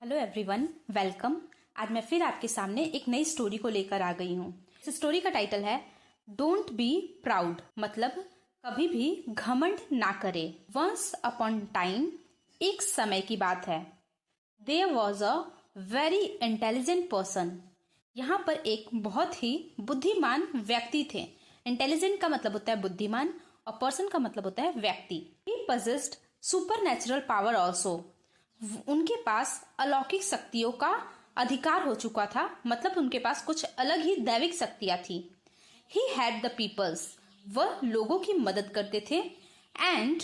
Hello everyone, welcome. आज मैं फिर आपके सामने एक नई स्टोरी को लेकर आ गई हूँ। इस स्टोरी का टाइटल है डोंट बी प्राउड, मतलब कभी भी घमंड ना करे। वंस अपॉन टाइम, एक समय की बात है। There was a very intelligent person. यहाँ पर एक बहुत ही बुद्धिमान व्यक्ति थे। इंटेलिजेंट का मतलब होता है बुद्धिमान और पर्सन का मतलब होता है व्यक्ति। He possessed supernatural power also. उनके पास अलौकिक शक्तियों का अधिकार हो चुका था, मतलब उनके पास कुछ अलग ही दैविक शक्तियां थी। ही हैड द पीपल्स, वह लोगों की मदद करते थे। एंड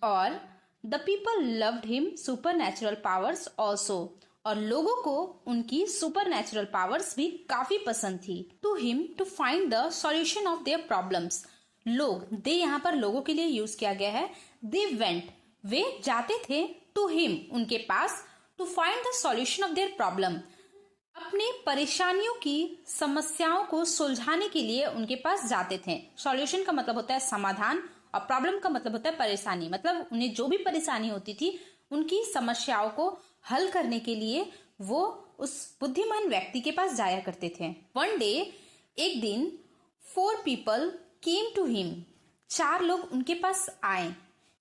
और the people loved him super natural powers also, और लोगों को उनकी सुपर नेचुरल पावर्स भी काफी पसंद थी। To him to find the solution of their problems. लोग, दे यहाँ पर लोगों के लिए यूज किया गया है। दे वेंट, वे जाते थे। टू हिम, उनके पास। To find the solution of their problem, अपनी परेशानियों की समस्याओं को सुलझाने के लिए उनके पास जाते थे। सॉल्यूशन का मतलब होता है समाधान और प्रॉब्लम का मतलब होता है परेशानी, मतलब उन्हें जो भी परेशानी होती थी उनकी समस्याओं को हल करने के लिए वो उस बुद्धिमान व्यक्ति के पास जाया करते थे। वन डे, एक दिन, 4 पीपल केम टू हिम, 4 लोग उनके पास आए।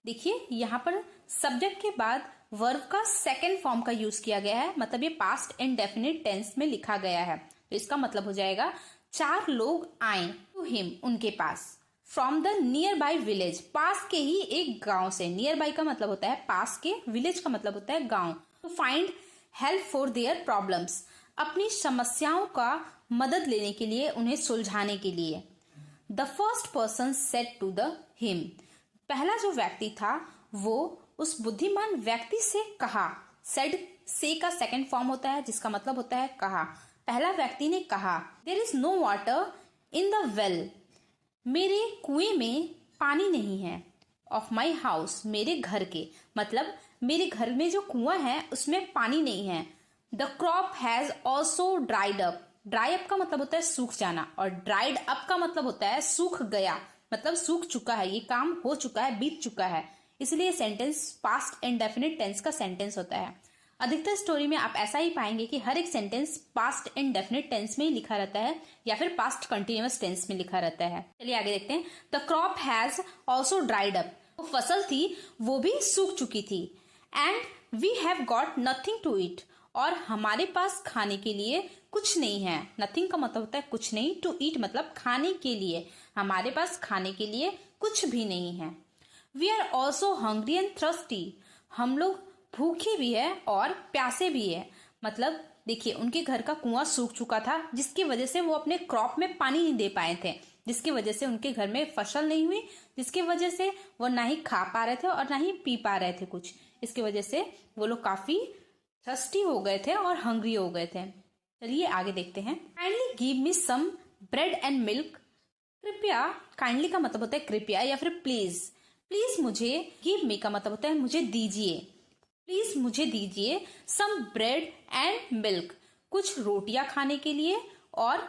देखिए यहाँ पर सब्जेक्ट के बाद वर्ब का सेकंड फॉर्म का यूज किया गया है, मतलब ये पास्ट इंडेफिनिट टेंस में लिखा गया है। तो इसका मतलब हो जाएगा 4 लोग आए टू हिम, उनके पास। From the nearby village, पास के ही एक गांव से। नियर बाई का मतलब होता है पास के, विलेज का मतलब होता है गांव। To find help for their problems, अपनी समस्याओं का मदद लेने के लिए, उन्हें सुलझाने के लिए। The first person said to the him, पहला जो व्यक्ति था वो उस बुद्धिमान व्यक्ति से कहा। सेड, से का सेकंड फॉर्म होता है जिसका मतलब होता है कहा। पहला व्यक्ति ने कहा, there is no water in the well, मेरे कुएं में पानी नहीं है। ऑफ माई हाउस, मेरे घर के, मतलब मेरे घर में जो कुआं है उसमें पानी नहीं है। The crop has also dried up, dry up का मतलब होता है सूख जाना, और ड्राइड अप का मतलब होता है सूख गया, मतलब सूख चुका है, ये काम हो चुका है, बीत चुका है। इसलिए सेंटेंस पास्ट इंडेफिनिट टेंस का सेंटेंस होता है। अधिकतर स्टोरी में आप ऐसा ही पाएंगे कि हर एक सेंटेंस पास्ट इंडेफिनिट टेंस में ही लिखा रहता है या फिर पास्ट कंटिन्यूअस टेंस में लिखा रहता है। चलिए आगे देखते हैं। The crop has also dried up, वो फसल थी वो भी सूख चुकी थी। And we have got nothing to eat, और हमारे पास खाने के लिए कुछ नहीं है। नथिंग का मतलब होता है कुछ नहीं, टू ईट मतलब खाने के लिए। हमारे पास खाने के लिए कुछ भी नहीं है। We are also hungry and thirsty, हम लोग भूखे भी है और प्यासे भी है। मतलब देखिए उनके घर का कुआं सूख चुका था, जिसकी वजह से वो अपने क्रॉप में पानी नहीं दे पाए थे, जिसकी वजह से उनके घर में फसल नहीं हुई, जिसकी वजह से वो ना ही खा पा रहे थे और ना ही पी पा रहे थे कुछ। इसकी वजह से वो लोग काफी थ्रस्टी हो गए थे और हंग्री हो गए थे। चलिए आगे देखते हैं। Kindly give me some bread and milk, कृपया, काइंडली का मतलब होता है कृपया या फिर प्लीज। प्लीज मुझे, गिव मी का मतलब होता है मुझे दीजिए, प्लीज मुझे दीजिए सम ब्रेड एंड मिल्क, कुछ रोटियां खाने के लिए और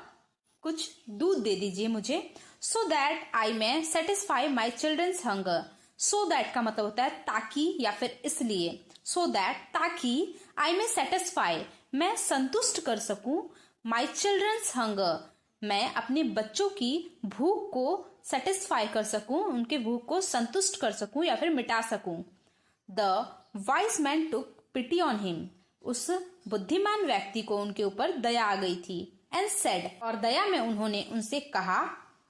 कुछ दूध दे दीजिए मुझे। So that I may satisfy my children's hunger, so that का मतलब होता है ताकि या फिर इसलिए। सो दैट, ताकि, आई मे सेटिस्फाई, मैं संतुष्ट कर सकूं, माई चिल्ड्रंस हंगर, मैं अपने बच्चों की भूख को सेटिस्फाई कर सकूं, उनके भूख को संतुष्ट कर सकूं या फिर मिटा सकूं। The wise man took pity on him, उस बुद्धिमान व्यक्ति को उनके ऊपर दया आ गई थी। एंड सेड, और दया में उन्होंने उनसे कहा,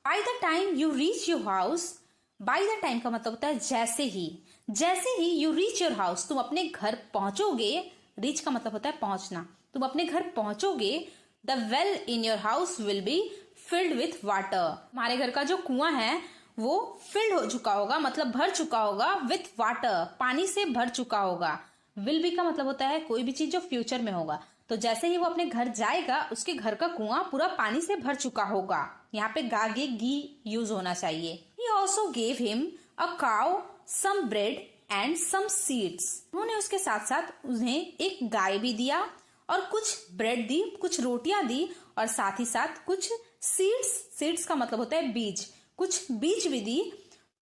by the time you reach your house, by the time का मतलब होता है जैसे ही, जैसे ही यू रीच योर हाउस, तुम अपने घर पहुंचोगे। रीच का मतलब होता है पहुंचना, तुम अपने घर पहुंचोगे। The well in your house will be filled with water, तुम्हारे घर का जो कुआं है वो फिल्ड हो चुका होगा, मतलब भर चुका होगा, विथ वाटर, पानी से भर चुका होगा। विल बी का मतलब होता है कोई भी चीज जो फ्यूचर में होगा। तो जैसे ही वो अपने घर जाएगा उसके घर का कुआं पूरा पानी से भर चुका होगा। यहाँ पे गागे गी यूज होना चाहिए। He also gave him a cow some bread and some seeds, उन्होंने उसके साथ साथ उन्हें एक गाय भी दिया और कुछ ब्रेड दी, कुछ रोटियां दी और साथ ही साथ कुछ सीड्स, सीड्स का मतलब होता है बीज, कुछ बीज भी दी।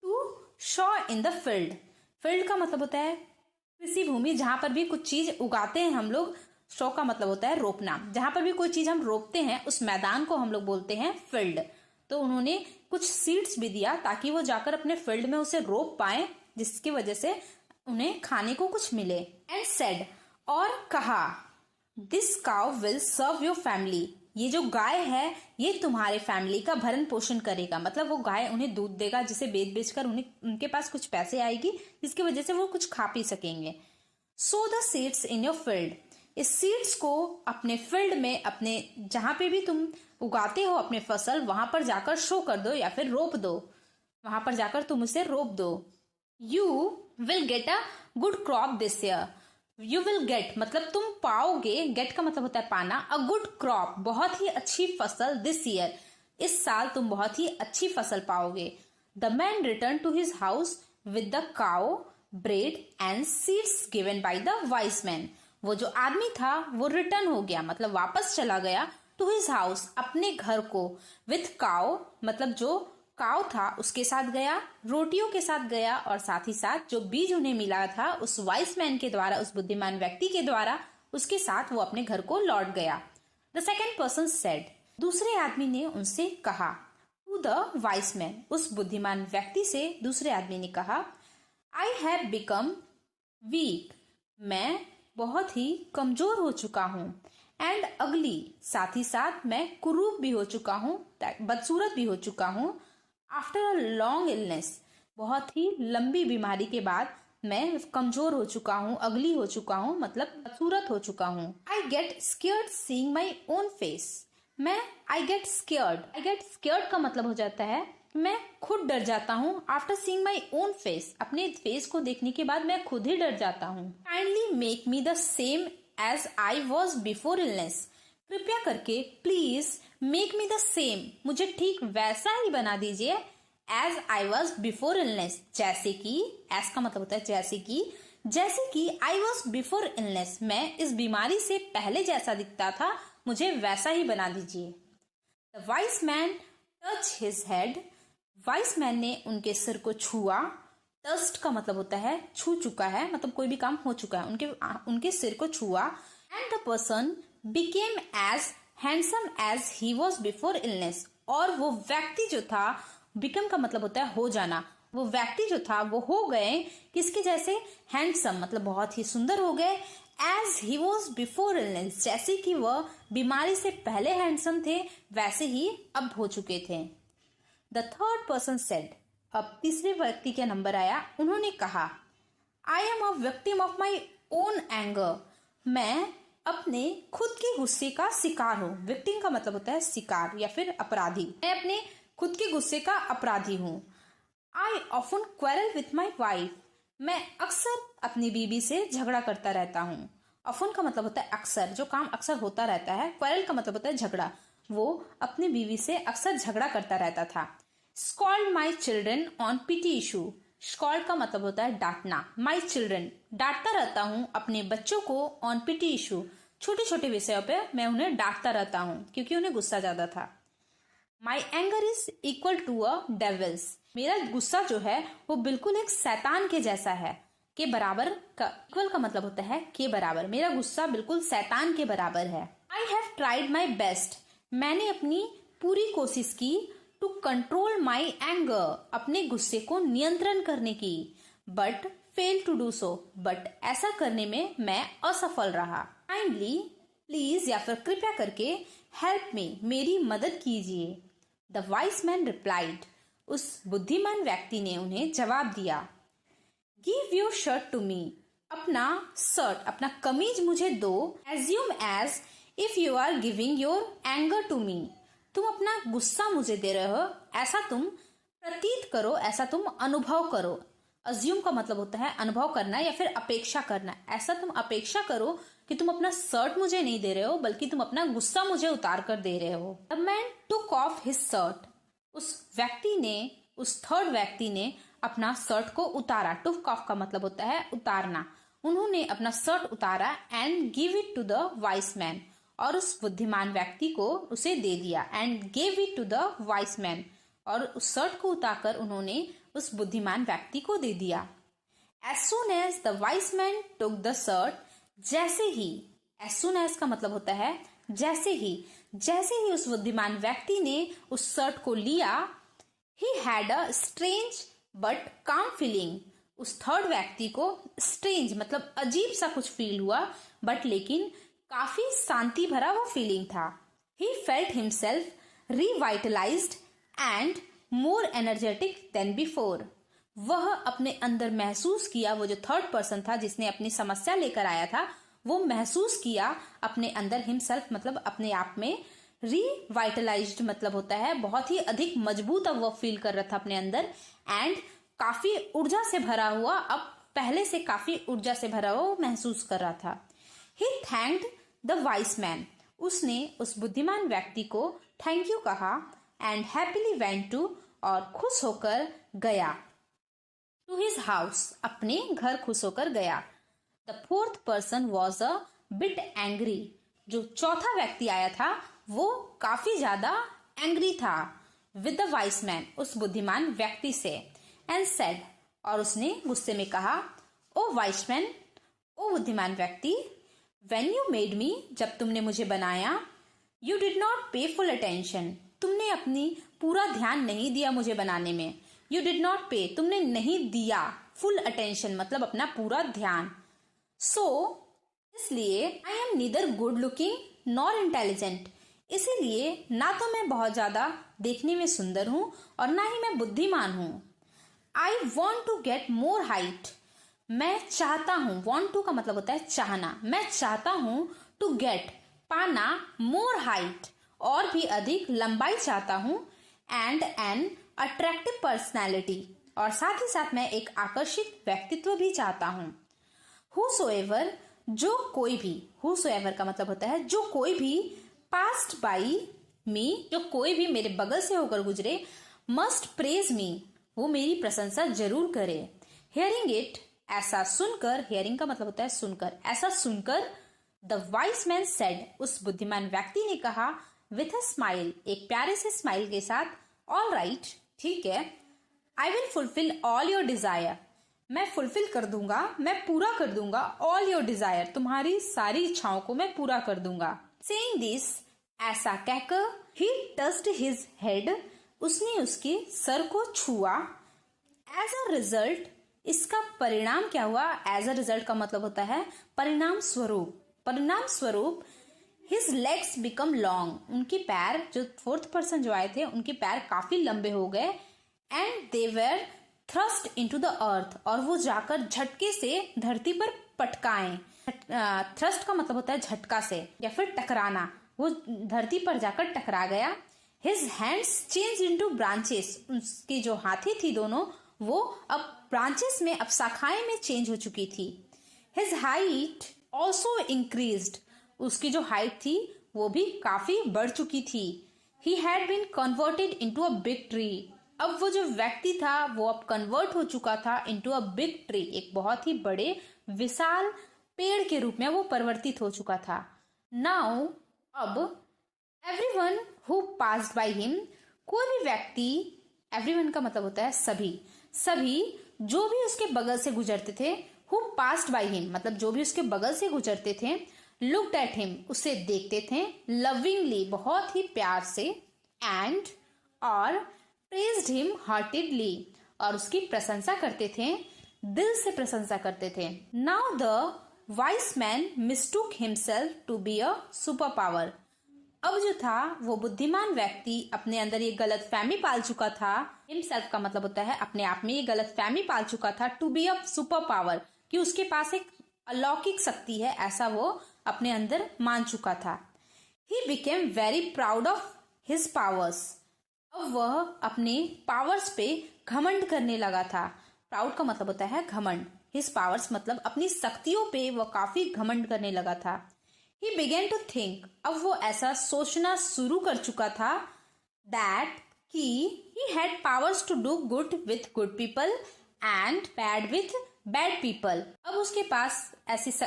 To sow in the field, field का मतलब होता है कृषि भूमि, जहां पर भी कुछ चीज उगाते हैं हम लोग, सो का मतलब होता है रोपना। जहां पर भी कोई चीज हम रोपते हैं उस मैदान को हम लोग बोलते हैं फील्ड। तो उन्होंने कुछ सीड्स भी दिया ताकि वो जाकर अपने फील्ड में उसे रोप पाए, जिसकी वजह से उन्हें खाने को कुछ मिले। एंड सेड, और कहा, this cow will serve your family, ये जो गाय है ये तुम्हारे फैमिली का भरण पोषण करेगा। मतलब वो गाय उन्हें दूध देगा जिसे बेच बेच कर उन्हें उनके पास कुछ पैसे आएगी, जिसकी वजह से वो कुछ खा पी सकेंगे। So the seeds in your field, इस सीड्स को अपने फील्ड में, अपने जहां पे भी तुम उगाते हो अपने फसल, वहां पर जाकर शो कर दो या फिर रोप दो, वहां पर जाकर तुम उसे रोप दो। You will get a good crop this year, you will get मतलब तुम पाओगे, गेट का मतलब होता है पाना, अ गुड क्रॉप बहुत ही अच्छी फसल, दिस ईयर इस साल तुम बहुत ही अच्छी फसल पाओगे। The man return to his house with the cow, bread and seeds given by the wise man, वो जो आदमी था वो रिटर्न हो गया, मतलब वापस चला गया, टू हिज हाउस अपने घर को, विथ काउ मतलब जो काउ था उसके साथ गया, रोटियों के साथ गया, और साथ ही साथ जो बीज उन्हें मिला था उस वाइस मैन के द्वारा, उस बुद्धिमान व्यक्ति के द्वारा, उसके साथ वो अपने घर को लौट गया। द सेकेंड पर्सन सेड, दूसरे आदमी ने उनसे कहा, टू द वाइस मैन, उस बुद्धिमान व्यक्ति से दूसरे आदमी ने कहा, आई हैव बिकम वीक, मैं बहुत ही कमजोर हो चुका हूँ, एंड अगली साथ ही साथ मैं कुरूप भी हो चुका हूँ, बदसूरत भी हो चुका हूँ। आफ्टर अ लॉन्ग इलनेस, बहुत ही लंबी बीमारी के बाद मैं कमजोर हो चुका हूँ, अगली हो चुका हूँ, मतलब बदसूरत हो चुका हूँ। I get scared seeing my own face, मैं आई गेट स्केयर्ड का मतलब हो जाता है मैं खुद डर जाता हूँ। After seeing my own face, अपने फेस को देखने के बाद मैं खुद ही डर जाता हूँ। Kindly make me the same as I was before illness, कृपया करके please make me the same, मुझे ठीक वैसा ही बना दीजिए, as I was before illness, जैसे कि, एज का मतलब होता है जैसे कि आई वॉज बिफोर इलनेस, मैं इस बीमारी से पहले जैसा दिखता था मुझे वैसा ही बना दीजिए। The wise man touch his head, vice man ने उनके सिर को छुआ, टस्ट का मतलब होता है छू चुका है, मतलब कोई भी काम हो चुका है, उनके सिर को छुआ। And the person became as handsome as he was before illness, और वो व्यक्ति जो था, बिकम का मतलब होता है हो जाना, वो व्यक्ति जो था वो हो गए किसके जैसे, हैंडसम मतलब बहुत ही सुंदर हो गए, as he was before illness, जैसे कि वह बीमारी से पहले हैंडसम थे वैसे ही अब हो चुके थे। द थर्ड पर्सन सेड, अब तीसरे व्यक्ति का नंबर आया, उन्होंने कहा, I am a victim of my own anger, मैं अपने खुद के गुस्से का शिकार हूँ। विक्टिम का मतलब होता है शिकार या फिर अपराधी, मैं अपने खुद के गुस्से का अपराधी हूँ। I often quarrel with my wife, मैं अक्सर अपनी बीवी से झगड़ा करता रहता हूँ। ऑफन का मतलब होता है अक्सर, जो काम अक्सर होता रहता है। क्वेरल का मतलब होता है झगड़ा, वो अपनी बीवी से अक्सर झगड़ा करता रहता था। Scold my children on petty issue, scold का मतलब होता है डांटना, माई चिल्ड्रन डांटता रहता हूँ अपने बच्चों को, ऑन पिटी इशू छोटे छोटे विषयों पे मैं उन्हें डांटता रहता हूँ क्योंकि उन्हें गुस्सा ज्यादा था। My anger is equal to a devil's, मेरा गुस्सा जो है वो बिल्कुल एक शैतान के जैसा है, के बराबर का, इक्वल का मतलब होता है के बराबर, मेरा गुस्सा बिल्कुल शैतान के बराबर है। I have tried my best, मैंने अपनी पूरी कोशिश की, टू कंट्रोल माई एंगर, अपने गुस्से को नियंत्रण करने की, but fail to do so, but ऐसा करने में मैं असफल रहा। काइंडली प्लीज या फिर कृपया करके, हेल्प मी मेरी मदद कीजिए। द वाइस मैन रिप्लाइड, उस बुद्धिमान व्यक्ति ने उन्हें जवाब दिया, give your shirt to me, अपना शर्ट अपना कमीज मुझे दो, assume as if you are giving your anger to me, तुम अपना गुस्सा मुझे दे रहे हो, ऐसा तुम प्रतीत करो, ऐसा तुम अनुभव करो। अज्यूम का मतलब होता है अनुभव करना या फिर अपेक्षा करना, ऐसा तुम अपेक्षा करो कि तुम अपना शर्ट मुझे नहीं दे रहे हो बल्कि तुम अपना गुस्सा मुझे उतार कर दे रहे हो। The man took off his shirt, उस व्यक्ति ने, उस थर्ड व्यक्ति ने अपना शर्ट को उतारा। टुक ऑफ का मतलब होता है उतारना, उन्होंने अपना शर्ट उतारा, and give it to the wise man, और उस बुद्धिमान व्यक्ति को उसे दे दिया, and gave it to the wise man, और उस शर्ट को उतारकर उन्होंने उस बुद्धिमान व्यक्ति को दे दिया। As soon as the wise man took the shirt, जैसे ही एज सुन एज का मतलब होता है जैसे ही उस बुद्धिमान व्यक्ति ने उस शर्ट को लिया, he had a strange but काम फीलिंग। उस थर्ड व्यक्ति को स्ट्रेंज मतलब अजीब सा कुछ फील हुआ, बट लेकिन काफी शांति भरा वो फीलिंग था। He felt himself revitalised and more energetic than before. वह अपने अंदर महसूस किया, वो जो थर्ड पर्सन था जिसने अपनी समस्या लेकर आया था, वो महसूस किया अपने अंदर, हिमसेल्फ मतलब अपने आप में, रिवाइटलाइज्ड मतलब होता है बहुत ही अधिक मजबूत अब वो फील कर रहा था अपने अंदर, एंड काफी ऊर्जा से भरा हुआ, अब पहले से काफी ऊर्जा से भरा हुआ वो महसूस कर रहा था। He thanked the wise man. उसने उस बुद्धिमान व्यक्ति को थैंक यू कहा एंड हैप्पीली वेंट टू, और खुश होकर गया, टू हिज हाउस, अपने घर खुश होकर गया। The fourth person was a bit angry. जो चौथा व्यक्ति आया था वो काफी ज्यादा एंग्री था विद द वाइस मैन, उस बुद्धिमान व्यक्ति से, एंड सेड, और उसने गुस्से में कहा, ओ वाइस मैन, ओ बुद्धिमान व्यक्ति, व्हेन यू मेड मी, जब तुमने मुझे बनाया, यू डिड नॉट पे फुल अटेंशन, तुमने अपनी पूरा ध्यान नहीं दिया मुझे बनाने में। यू डिड नॉट पे, तुमने नहीं दिया, फुल अटेंशन मतलब अपना पूरा ध्यान। सो इसलिए I am neither good looking nor intelligent, इसीलिए ना तो मैं बहुत ज्यादा देखने में सुंदर हूं और ना ही मैं बुद्धिमान हूं। I want to get more height, मैं चाहता हूं, वॉन्ट टू का मतलब होता है चाहना, मैं चाहता हूं, टू गेट पाना, मोर हाइट और भी अधिक लंबाई चाहता हूं, एंड एन अट्रैक्टिव पर्सनैलिटी, और साथ ही साथ मैं एक आकर्षित व्यक्तित्व भी चाहता हूं। Whosoever, जो कोई भी, whosoever का मतलब होता है जो कोई भी, passed by me, जो कोई भी मेरे बगल से होकर गुजरे, must praise me, वो मेरी प्रशंसा जरूर करे। Hearing it, ऐसा सुनकर, hearing का मतलब होता है सुनकर, ऐसा सुनकर, the wise man said, उस बुद्धिमान व्यक्ति ने कहा, with a smile, एक प्यारे से स्माइल के साथ, all right, ठीक है, I will fulfill all your desire, मैं फुलफिल कर दूंगा, मैं पूरा कर दूंगा, ऑल योर डिजायर, तुम्हारी सारी इच्छाओं को मैं पूरा कर दूंगा। सेइंग दिस, ऐसा कहकर, ही टच्ड हिज हेड, उसने उसके सर को छुआ। एज अ रिजल्ट, इसका परिणाम क्या हुआ? एज अ रिजल्ट का मतलब होता है परिणाम स्वरूप, परिणाम स्वरूप, हिज लेग्स बिकम लॉन्ग, उनके पैर, जो फोर्थ पर्सन जो आए थे उनके पैर काफी लंबे हो गए, and they were thrust into the earth, और वो जाकर झटके से धरती पर पटकाएं। थ्रस्ट का मतलब होता है झटका से या फिर टकराना, वो धरती पर जाकर टकरा गया। His hands change into branches, उसकी जो हाथी थी दोनों, वो अब ब्रांचेस में, अब शाखाएं में चेंज हो चुकी थी। हिज हाइट ऑल्सो इंक्रीज्ड, उसकी जो हाइट थी वो भी काफी बढ़ चुकी थी। He had been converted into a big tree, अब वो जो व्यक्ति था वो अब कन्वर्ट हो चुका था इनटू अ बिग ट्री, एक बहुत ही बड़े विशाल पेड़ के रूप में वो परिवर्तित हो चुका था। नाउ, अब, everyone who passed by him, कोई भी व्यक्ति, एवरीवन का मतलब होता है सभी, सभी जो भी उसके बगल से गुजरते थे, हु पास्ड बाय हिम मतलब जो भी उसके बगल से गुजरते थे, लुक्ड एट हिम, उसे देखते थे, लविंगली बहुत ही प्यार से, एंड और praised him heartedly, और उसकी प्रशंसा करते थे, दिल से प्रशंसा करते थे। Now the wise man mistook himself to be a superpower, अब जो था वो बुद्धिमान व्यक्ति अपने अंदर ये गलत फहमी पाल चुका था। himself का मतलब होता है अपने आप में ये गलत फहमी पाल चुका था, to be a superpower, कि उसके पास एक अलौकिक शक्ति है, ऐसा वो अपने अंदर मान चुका था। He became very proud of his powers, अब वह अपने पावर्स पे घमंड करने लगा था। प्राउड का मतलब होता है घमंड, हिज पावर्स मतलब अपनी शक्तियों पे वह काफी घमंड करने लगा था। ही बिगेन टू थिंक, अब वो ऐसा सोचना शुरू कर चुका था, दैट कि he had powers to do good with good people and bad with bad people. अब उसके पास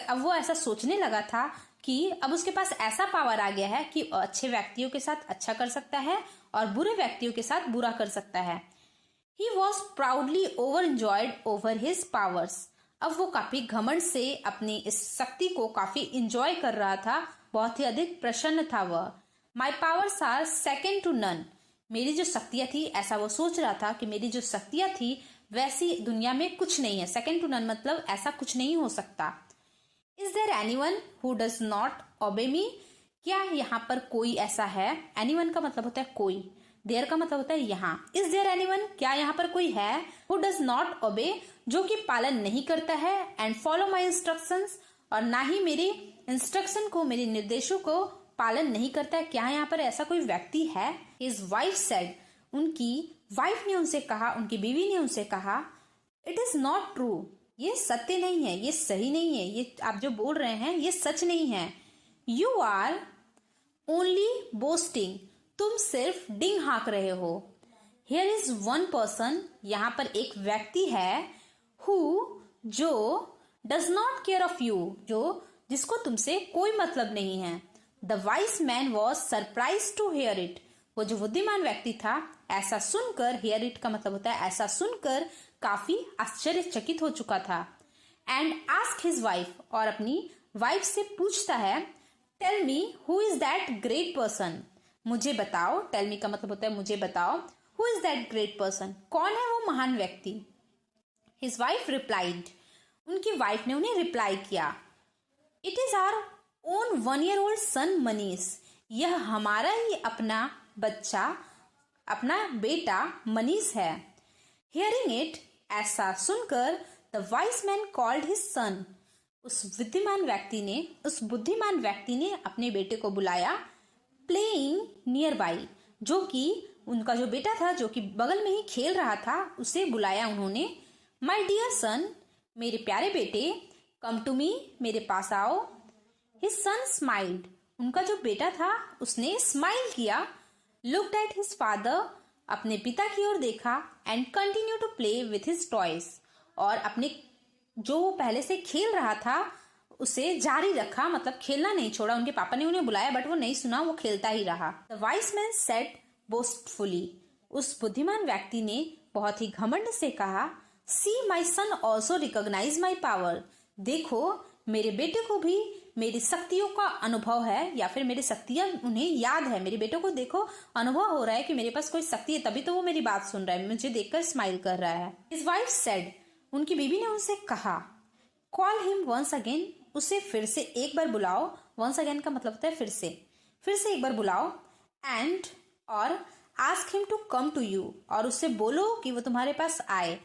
अब वो ऐसा सोचने लगा था कि अब उसके पास ऐसा पावर आ गया है कि अच्छे व्यक्तियों के साथ अच्छा कर सकता है और बुरे व्यक्तियों के साथ बुरा कर सकता है। He was proudly overjoyed over his powers, अब वो काफी घमंड से अपनी इस शक्ति को काफी इंजॉय कर रहा था, बहुत ही अधिक प्रसन्न था वह। My powers are second to none, मेरी जो शक्तियां थी, ऐसा वो सोच रहा था कि मेरी जो शक्तियां थी वैसी दुनिया में कुछ नहीं है। सेकेंड टू नन मतलब ऐसा कुछ नहीं हो सकता। Is there anyone who does not obey me, क्या यहाँ पर कोई ऐसा है? एनीवन का मतलब होता है कोई, देयर का मतलब होता है यहाँ। इज देयर एनीवन, क्या यहाँ पर कोई है? हु डज नॉट ओबे, जो कि पालन नहीं करता है, एंड फॉलो माई इंस्ट्रक्शंस, और ना ही मेरे इंस्ट्रक्शन को, मेरे निर्देशों को पालन नहीं करता है। क्या यहाँ पर ऐसा कोई व्यक्ति है? हिज वाइफ सेड, उनकी वाइफ ने उनसे कहा, उनकी बीवी ने उनसे कहा, इट इज नॉट ट्रू, ये सत्य नहीं है, ये सही नहीं है, ये आप जो बोल रहे हैं ये सच नहीं है। यू आर ओनली बोस्टिंग, तुम सिर्फ डिंग हाँक रहे हो। हियर इज वन पर्सन, यहाँ पर एक व्यक्ति है, हु, जो does not care of you, जो जिसको तुमसे कोई मतलब नहीं है। The wise man was surprise to hear it, वो जो बुद्धिमान व्यक्ति था ऐसा सुनकर, हियर इट का मतलब होता है ऐसा सुनकर, काफी आश्चर्यचकित हो चुका था। एंड आस्क हिज वाइफ, और अपनी वाइफ से पूछता है, tell me who is that great person, मुझे बताओ। टेल मी का मतलब होता है मुझे बताओ। Who is that great person, कौन है वो महान व्यक्ति? हिज वाइफ रिप्लाइड, उनकी वाइफ ने उन्हें रिप्लाई किया, it is our own 1 year old son Manish, यह हमारा ही अपना बच्चा, अपना बेटा मनीष है। हियरिंग इट, ऐसा सुनकर, the wise man called his son, उस बुद्धिमान व्यक्ति ने अपने बेटे को बुलाया, प्लेइंग नियर बाई, जो कि उनका जो बेटा था जो कि बगल में ही खेल रहा था, उसे बुलाया उन्होंने। माई डियर सन, मेरे प्यारे बेटे, कम टू मी, मेरे पास आओ। हिज सन स्माइल्ड, उनका जो बेटा था उसने स्माइल किया। लुक्ड एट हिज फादर, अपने पिता की ओर देखा, and continue to play with his toys, और अपने जो वो पहले से खेल रहा था उसे जारी रखा, मतलब खेलना नहीं छोड़ा। उनके पापा ने उन्हें बुलाया बट वो नहीं सुना, वो खेलता ही रहा। द वाइस मैन सेड बोस्टफुली, उस बुद्धिमान व्यक्ति ने बहुत ही घमंड से कहा, सी माई सन ऑल्सो रिकॉग्नाइज माई पावर, देखो मेरे बेटे को भी मेरी शक्तियों का अनुभव है, या फिर मेरी शक्तियां उन्हें याद है। मेरे बेटे को देखो, अनुभव हो रहा है कि मेरे पास कोई शक्ति है, तभी तो वो मेरी बात सुन रहा है, मुझे देखकर स्माइल कर रहा है। हिज वाइफ सेड, उनकी बीवी ने उनसे कहा, कॉल हिम वंस अगेन, उसे फिर से एक बार बुलाओ। वंस अगेन का मतलब होता है फिर से एक बार बुलाओ। एंड, और ask him to come to you, और उससे बोलो कि वो तुम्हारे पास आए।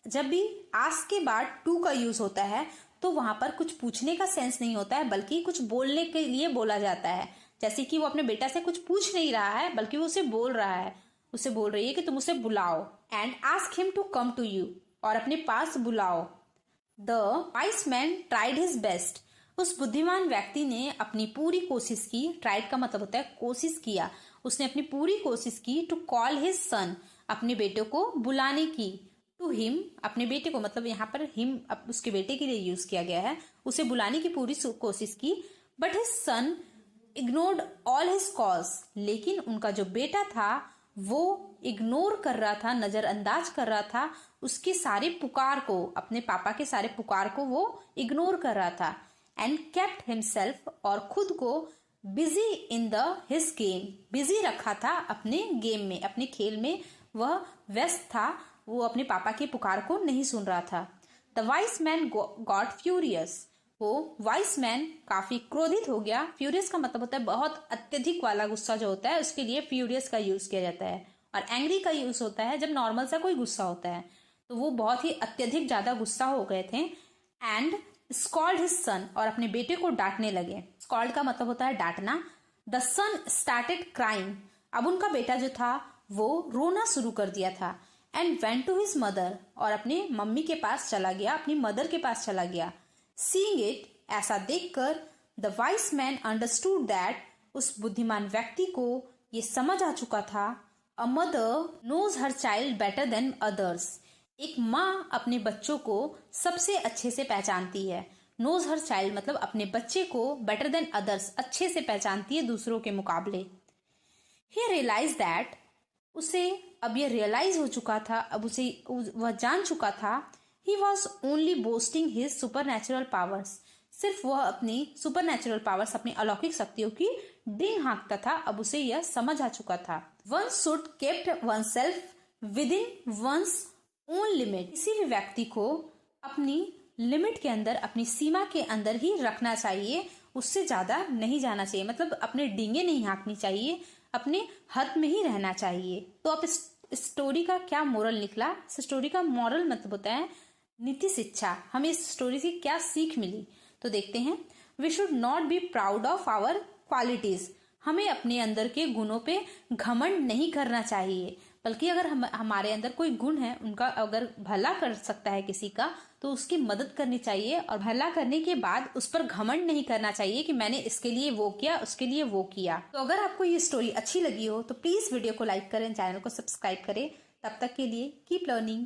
जब भी आस्क के बाद टू का यूज होता है तो वहां पर कुछ पूछने का सेंस नहीं होता है, बल्कि कुछ बोलने के लिए बोला जाता है। जैसे कि वो अपने बेटा से कुछ पूछ नहीं रहा है, बल्कि वो उसे बोल रहा है, उसे बोल रही है कि तुम उसे बुलाओ। And ask him to come to you, और अपने पास बुलाओ। The wise man tried his best, उस बुद्धिमान व्यक्ति ने अपनी पूरी कोशिश की। ट्राइड का मतलब होता है कोशिश किया, उसने अपनी पूरी कोशिश की। टू कॉल हिज सन, अपने बेटे को बुलाने की। टू हिम, अपने बेटे को, मतलब यहाँ पर हिम उसके बेटे के लिए यूज किया गया है, उसे बुलाने की पूरी कोशिश की। But his son ignored all his calls, लेकिन उनका जो बेटा था वो इग्नोर कर रहा था, नजरअंदाज कर रहा था उसके सारे पुकार को, अपने पापा के सारे पुकार को वो इग्नोर कर रहा था। एंड केप्ट हिमसेल्फ, और खुद को busy in the his game, busy रखा था अपने गेम में, अपने खेल में वह व्यस्त था, वो अपने पापा के पुकार को नहीं सुन रहा था। The wise man got furious, वो वाइस मैन काफी क्रोधित हो गया। फ्यूरियस का मतलब होता है बहुत अत्यधिक वाला गुस्सा जो होता है, उसके लिए फ्यूरियस का यूज किया जाता है। और एंग्री का यूज होता है जब नॉर्मल सा कोई गुस्सा होता है, तो वो बहुत ही अत्यधिक ज्यादा गुस्सा हो गए थे। एंड स्कॉल्ड हिज सन, और अपने बेटे को डांटने लगे। स्कॉल्ड का मतलब होता है डांटना। द सन स्टार्टेड क्राइंग, अब उनका बेटा जो था वो रोना शुरू कर दिया था। And went to his mother, और अपने मम्मी के पास चला गया, अपनी मदर के पास चला गया। सीइंग इट, ऐसा देखकर, the wise man understood that, उस बुद्धिमान व्यक्ति को ये समझ आ चुका था, a mother knows her child better than others, एक माँ अपने बच्चों को सबसे अच्छे से पहचानती है। नोज हर चाइल्ड मतलब अपने बच्चे को बेटर देन अदर्स, अच्छे से पहचानती है दूसरों के मुकाबले। ही रियलाइज दैट, उसे अब यह रियलाइज हो चुका था, अब उसे वह जान चुका था, he was only boasting his super natural powers. सिर्फ वह अपनी सुपर नेचुरल पावर्स, अपनी अलौकिक शक्तियों की डींग हाँकता था। अब उसे यह समझ आ चुका था। One should kept one self with in one's own limit. किसी भी व्यक्ति को अपनी लिमिट के अंदर, अपनी सीमा के अंदर ही रखना चाहिए, उससे ज्यादा नहीं जाना चाहिए। मतलब अपने डींगे नहीं हाँकनी चाहिए, अपने हद में ही रहना चाहिए। तो अब इस स्टोरी का क्या मोरल निकला? इस स्टोरी का मोरल मतलब होता है नीति शिक्षा। हमें इस स्टोरी से क्या सीख मिली, तो देखते हैं। We should not be proud of our qualities. हमें अपने अंदर के गुणों पे घमंड नहीं करना चाहिए, बल्कि अगर हमारे अंदर कोई गुण है, उनका अगर भला कर सकता है किसी का, तो उसकी मदद करनी चाहिए। और भला करने के बाद उस पर घमंड नहीं करना चाहिए कि मैंने इसके लिए वो किया, उसके लिए वो किया। तो अगर आपको ये स्टोरी अच्छी लगी हो तो प्लीज वीडियो को लाइक करें, चैनल को सब्सक्राइब करें। तब तक के लिए कीप लर्निंग।